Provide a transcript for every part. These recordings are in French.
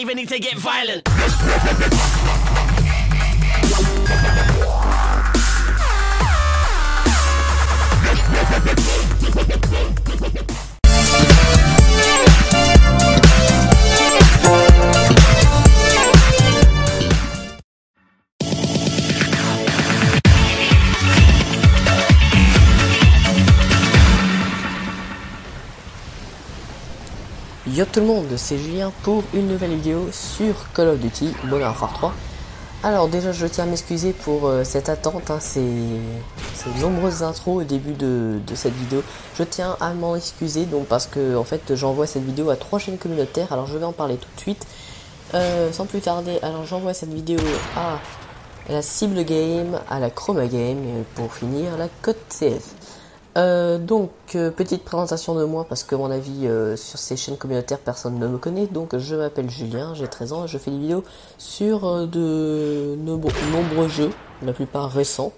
ready to get violent. Yo tout le monde, c'est Julien pour une nouvelle vidéo sur Call of Duty Modern Warfare 3. Alors déjà je tiens à m'excuser pour cette attente, hein, ces nombreuses intros au début de cette vidéo. Je tiens à m'en excuser donc parce que en fait j'envoie cette vidéo à 3 chaînes communautaires, alors je vais en parler tout de suite. Sans plus tarder, alors j'envoie cette vidéo à la Cible Game, à la Chroma Game et pour finir la Code CF. Petite présentation de moi parce que à mon avis sur ces chaînes communautaires personne ne me connaît. Donc je m'appelle Julien, j'ai 13 ans et je fais des vidéos sur de nombreux jeux, la plupart récents,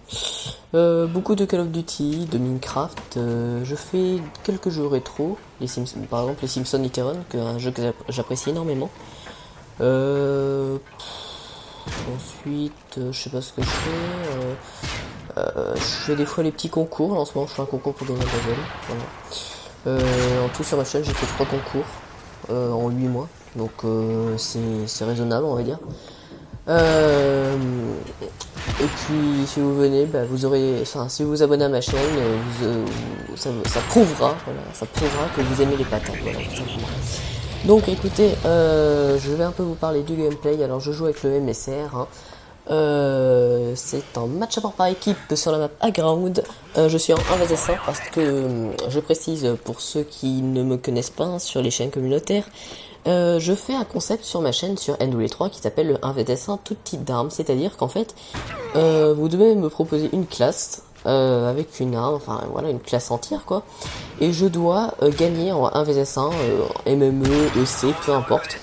beaucoup de Call of Duty, de Minecraft, je fais quelques jeux rétro, les Simpsons, par exemple les Simpsons Iteron, un jeu que j'apprécie énormément. Ensuite je sais pas ce que je fais. Je fais des fois les petits concours. En ce moment je fais un concours pour gagner un level, voilà. En tout sur ma chaîne j'ai fait 3 concours en 8 mois, donc c'est raisonnable on va dire. Et puis si vous venez, vous aurez, enfin si vous vous abonnez à ma chaîne, ça prouvera, voilà, ça prouvera que vous aimez les patates, voilà, tout simplement. Donc écoutez, je vais un peu vous parler du gameplay. Alors je joue avec le MSR, hein. C'est un match à part par équipe sur la map Aground. Je suis en 1vs1 parce que je précise pour ceux qui ne me connaissent pas, hein, sur les chaînes communautaires, je fais un concept sur ma chaîne sur NW3 qui s'appelle le 1vs1 tout type d'armes, c'est-à-dire qu'en fait vous devez me proposer une classe avec une arme, enfin voilà, une classe entière quoi, et je dois gagner en 1vs1, MME, EC, peu importe.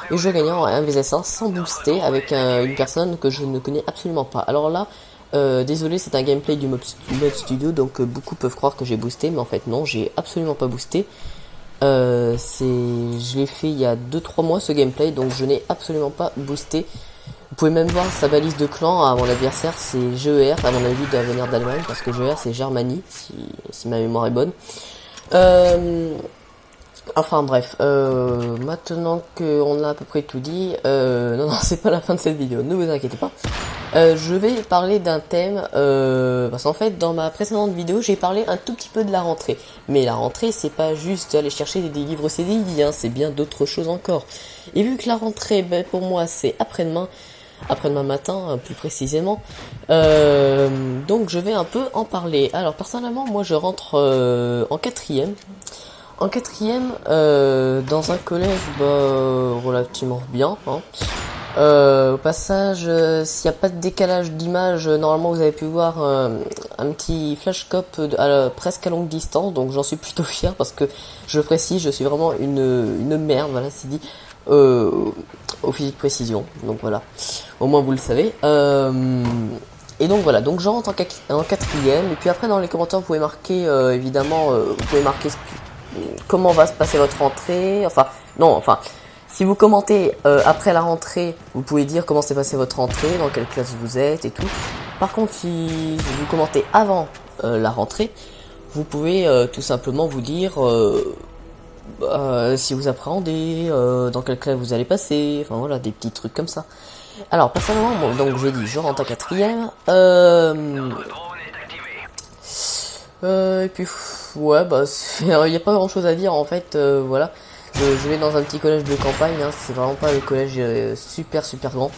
Et je gagne en 1vs1 sans booster avec une personne que je ne connais absolument pas. Alors là, désolé, c'est un gameplay du mode studio, donc beaucoup peuvent croire que j'ai boosté, mais en fait non, j'ai absolument pas boosté. Je l'ai fait il y a 2-3 mois ce gameplay, donc je n'ai absolument pas boosté. Vous pouvez même voir sa balise de clan à mon adversaire, c'est GER, à mon avis doit venir d'Allemagne, parce que GER c'est Germanie, si ma mémoire est bonne. Enfin bref, maintenant qu'on a à peu près tout dit, non, c'est pas la fin de cette vidéo, ne vous inquiétez pas. Je vais parler d'un thème, parce qu'en fait dans ma précédente vidéo j'ai parlé un tout petit peu de la rentrée. Mais la rentrée c'est pas juste aller chercher des livres CDI, hein, c'est bien d'autres choses encore. Et vu que la rentrée, pour moi c'est après-demain matin plus précisément, donc je vais un peu en parler. Alors personnellement moi je rentre en quatrième. En quatrième, dans un collège relativement bien, hein. Au passage, s'il n'y a pas de décalage d'image, normalement vous avez pu voir un petit flashscope presque à longue distance, donc j'en suis plutôt fier parce que je précise, je suis vraiment une merde, voilà, c'est dit, au physique précision, donc voilà, au moins vous le savez. Et donc voilà, donc je rentre en quatrième, et puis après dans les commentaires vous pouvez marquer, évidemment, vous pouvez marquer comment va se passer votre rentrée, si vous commentez après la rentrée, vous pouvez dire comment s'est passée votre rentrée, dans quelle classe vous êtes et tout. Par contre, si vous commentez avant la rentrée, vous pouvez tout simplement vous dire si vous appréhendez, dans quelle classe vous allez passer, enfin voilà, des petits trucs comme ça. Alors personnellement, bon, donc j'ai dit je rentre en quatrième, et puis ouais, il n'y a pas grand chose à dire en fait, voilà. Je vais dans un petit collège de campagne, hein, c'est vraiment pas le collège super grand.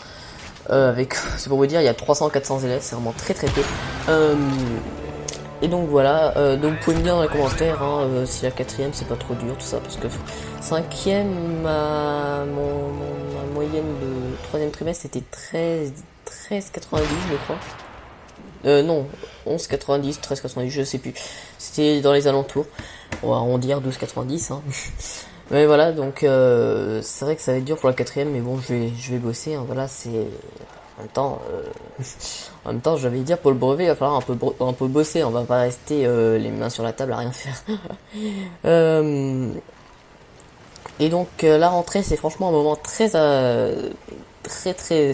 C'est pour vous dire, il y a 300-400 élèves, c'est vraiment très peu. Et donc voilà, donc vous pouvez me dire dans les commentaires, hein, si la quatrième c'est pas trop dur, tout ça, parce que cinquième, ma moyenne de troisième trimestre c'était 13,90 je crois. Non, 11,90, 13,90, je sais plus. C'était dans les alentours. On va arrondir 12,90, hein. Mais voilà, donc c'est vrai que ça va être dur pour la quatrième, mais bon, je vais bosser, hein, voilà, c'est... En même temps, j'allais dire pour le brevet, il va falloir un peu bosser, on va pas rester les mains sur la table à rien faire. Et donc la rentrée c'est franchement un moment très très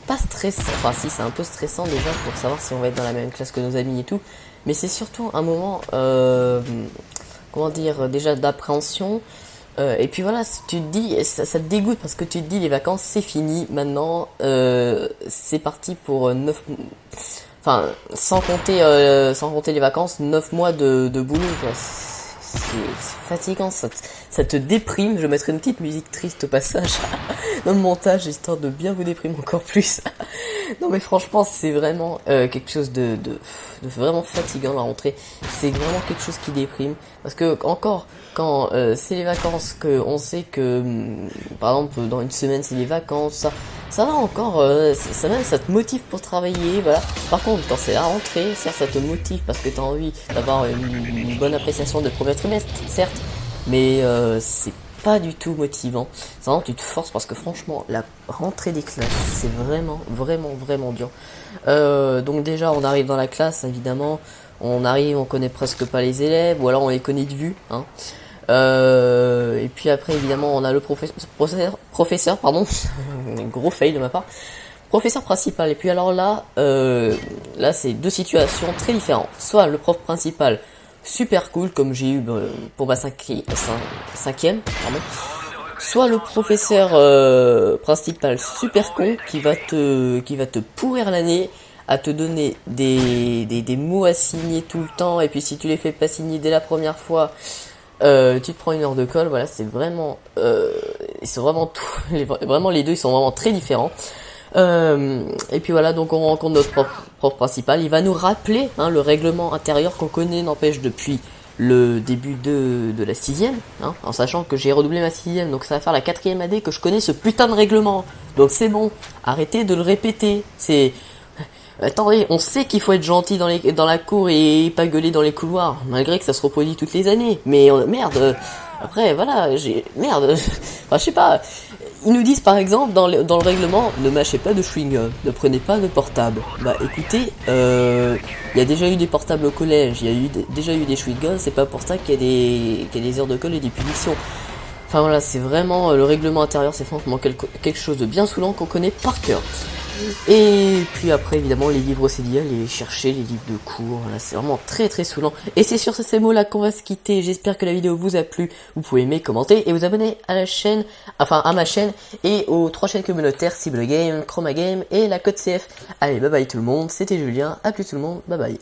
pas stressant, enfin si c'est un peu stressant déjà pour savoir si on va être dans la même classe que nos amis et tout, mais c'est surtout un moment comment dire déjà d'appréhension. Et puis voilà, tu te dis, ça te dégoûte parce que tu te dis les vacances c'est fini maintenant, c'est parti pour 9 enfin sans compter les vacances, 9 mois de boulot quoi. C'est fatigant, ça te déprime. Je mettrai une petite musique triste au passage dans le montage histoire de bien vous déprimer encore plus. Non mais franchement c'est vraiment quelque chose de vraiment fatigant la rentrée. C'est vraiment quelque chose qui déprime parce que encore quand c'est les vacances, que on sait que par exemple dans une semaine c'est les vacances, ça va encore, ça te motive pour travailler, voilà. Par contre quand c'est la rentrée, certes ça te motive parce que t'as envie d'avoir une bonne appréciation de premier trimestre, certes, mais c'est pas du tout motivant. C'est vraiment tu te forces parce que franchement la rentrée des classes c'est vraiment dur. Donc déjà on arrive dans la classe évidemment, on arrive, on connaît presque pas les élèves ou alors on les connaît de vue, hein. Et puis après évidemment on a le professeur pardon, gros fail de ma part, professeur principal. Et puis alors là, là c'est deux situations très différentes. Soit le prof principal super cool comme j'ai eu pour ma cinquième, pardon. Soit le professeur principal super con qui va te pourrir l'année, à te donner des mots à signer tout le temps, et puis si tu les fais pas signer dès la première fois, tu te prends une heure de colle. Voilà, c'est vraiment ils sont vraiment vraiment les deux ils sont vraiment très différents. Et puis voilà, donc on rencontre notre prof principal, il va nous rappeler hein, le règlement intérieur qu'on connaît, n'empêche depuis le début de la sixième, hein, en sachant que j'ai redoublé ma sixième, donc ça va faire la quatrième année que je connais ce putain de règlement. Donc c'est bon, arrêtez de le répéter. C'est attendez, on sait qu'il faut être gentil dans la cour et pas gueuler dans les couloirs, malgré que ça se reproduit toutes les années. Mais merde, après voilà, merde, enfin je sais pas. Ils nous disent par exemple dans le règlement, ne mâchez pas de chewing-gum, ne prenez pas de portable. Bah écoutez, il y a déjà eu des portables au collège, il y a déjà eu des chewing-gums, c'est pas pour ça qu'il y a des heures de colle et des punitions. Enfin voilà, c'est vraiment le règlement intérieur, c'est franchement quelque chose de bien saoulant qu'on connaît par cœur. Et puis après évidemment les livres aussi, aller chercher les livres de cours, là c'est vraiment très saoulant. Et c'est sur ces mots là qu'on va se quitter. J'espère que la vidéo vous a plu. Vous pouvez aimer, commenter et vous abonner à la chaîne, enfin à ma chaîne et aux 3 chaînes communautaires Cible Game, Chroma Game et la Code CF. Allez bye bye tout le monde, c'était Julien, à plus tout le monde, bye bye.